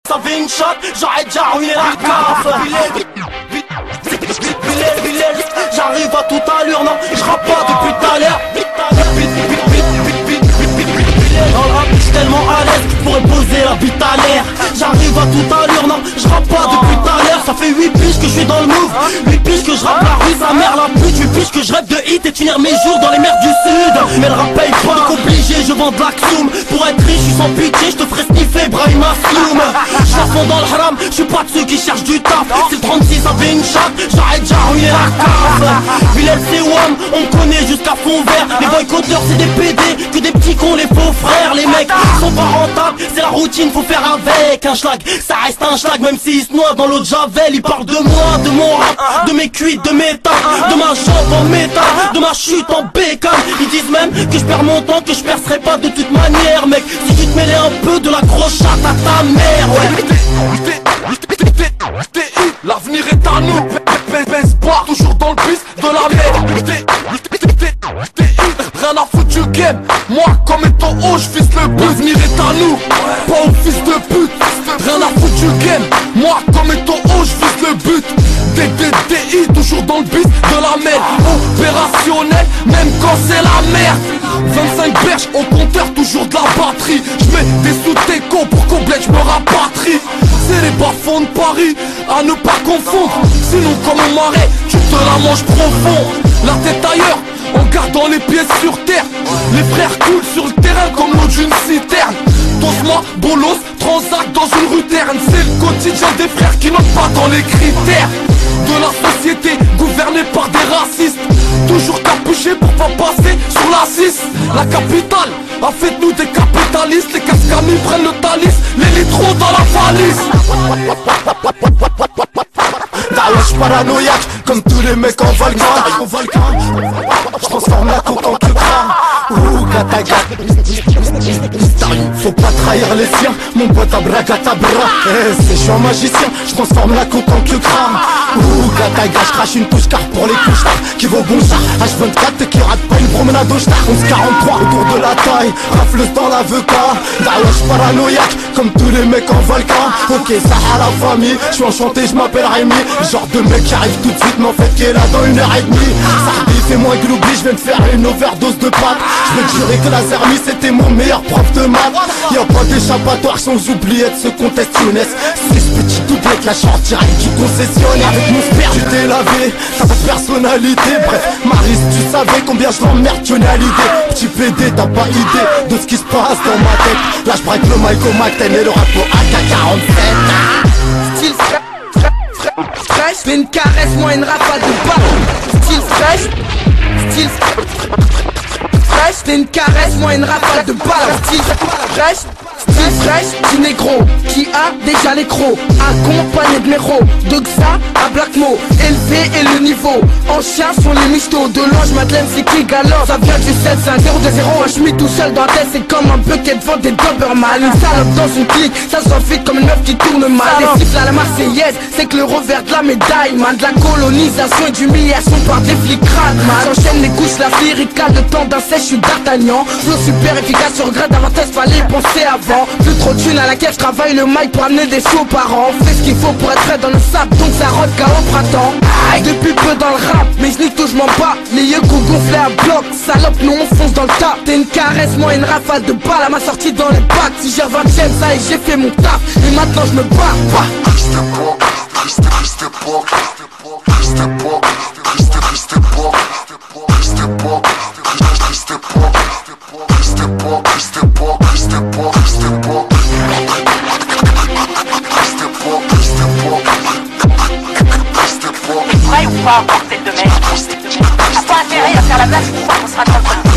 Ça fait une shot, j'arrête déjà ruiné la caffe. Bilal, j'arrive à toute allure, non, j'rappe pas depuis tout à l'heure. Dans le rap, j'suis tellement à l'aise que pourrais poser la bite à l'air. J'arrive à toute allure, non, j'rappe pas depuis tout à l'heure. Ça fait 8 piges que je suis dans le move, 8 piges que je rappe la rue, sa mère la pute. 8 piges que je rêve de hit et finir mes jours dans les mers du sud. Mais le rap paye pas, donc obligé, je vends de la Xoom. Pour être riche, j'suis sans pitié, j'te ferai sniffer Brahim Asloum. J'suis à fond dans le haram, j'suis pas de ceux qui cherchent du taf. C'est le 36, ça fait une chatte, j'arrête déjà ruiné la cave. Bilal c'est Wam, on connaît jusqu'à fond vert. Les boycotteurs c'est des PD, que des petits cons, les faux frères. Les mecs sont pas rentables, c'est la routine, faut faire avec. Un schlag, ça reste un schlag, même s'il se noie dans l'eau de Javel. Il parle de moi, de mon rap, de mes cuites, de mes tas, de ma jambe en métal, de ma chute en bécane. Ils disent même que je perds mon temps, que je percerai pas de toute manière. Mec, si tu te mêlais un peu de la grosse chatte à ta mère, ouais. L'avenir est à nous, baisse pas, toujours dans le bus de la merde. Rien à foutre du game, moi comme étant haut j'vise le but. L'avenir est à nous, pas au fils de pute. Rien à foutre du game, moi comme étant haut j'vise le but. DDDI, toujours dans le bus de la merde. Opérationnel, même quand c'est la merde. 25 berges au compteur, toujours de la batterie. J'mets des sous-téco pour qu'au bled j'me rapatrie. C'est les bas-fonds de Paris, à ne pas confondre. Sinon comme au marais, tu te la manges profond. La tête ailleurs, en gardant les pieds sur terre. Les frères coulent sur le terrain comme l'eau d'une citerne. Tosma, bolos, transact dans une rue terne. C'est le quotidien des frères qui n'entrent pas dans les critères de la société gouvernée par des racistes. Toujours capuchés pour pas passer sur la 6. La capitale a fait de nous des capitalistes. Les cascamis prennent le talis, les litrons dans la valise. J'suis paranoïaque, comme tous les mecs en volcan. J'transforme la coke en queue-crâne. Ouh, gataga. Faut pas trahir les siens, mon pote abracadabra. C'est j'suis un magicien, j'transforme la coke en queue-crâne. Ouh, gataga, j'crache une touche car pour les couches qui vaut bon ça. H24 qui rate pas une promenade au star. 11-43 autour de la taille, rafleuse dans l'avocat. J'suis paranoïaque, comme tous les mecs en volcan. Ok, ça à la famille, j'suis enchanté, j'm'appelle Rémi. Genre de mec qui arrive tout de suite, mais en fait qui est là dans 1h30. Sardi, fais-moi gloubli, j'viens de faire une overdose de pâtes. J'veux te jurer que la Zermi c'était mon meilleur prof de maths. Y'a pas d'échappatoire sans oublier de ce contest jeunesse. C'est ce petit doublette, la chance direct du concessionnaire. Avec mon sperme, tu t'es lavé, t'as pas de personnalité. Bref, Maris, tu savais combien je l'emmerde, Johnny Hallyday. Petit PD, t'as pas idée de ce qui se passe dans ma tête. Là j'break le mic au Mac-10 et le rap au AK-47. Style fresh, fais une caresse, moi une rafale de bas. Style fresh, style fresh, fais une caresse, moi une rafale de balle. Style fresh, du négro qui a déjà les crocs, accompagné de méro, de Xa à Blackmo, élevé et le niveau. En chien sur les michtos, de l'ange Madeleine c'est qui galope. Ça vient du 7, c'est un 0 de 0. Je mis tout seul dans la tête, c'est comme un bucket devant des Doberman. Une salope dans une clique, ça s'enfuit comme une meuf qui tourne mal. Les siffles à la Marseillaise, c'est que le revers de la médaille, man. De la colonisation et d'humiliation par des flics crades, man. J'enchaîne les couches, la lyrica, le temps d'un sèche, je suis d'Artagnan. Flow super efficace, je regrette davantage, fallait y penser avant. Plus trop de thunes à laquelle je travaille le mic pour amener des sous aux parents. Fais ce qu'il faut pour être prêt dans le sable, donc ça rote qu'à au printemps. Depuis peu dans le rap, mais je n'y touche m'en bats. Les yeux qu'on gonflés à bloc, salope, nous on fonce dans le tas. T'es une caresse, moi une rafale de balles à ma sortie dans les bacs. Si j'ai 20ème, ça y est, j'ai fait mon taf, et maintenant je me bats. Ou pas, bordel de mec. T'as pas intérêt à faire la place, on sera dans le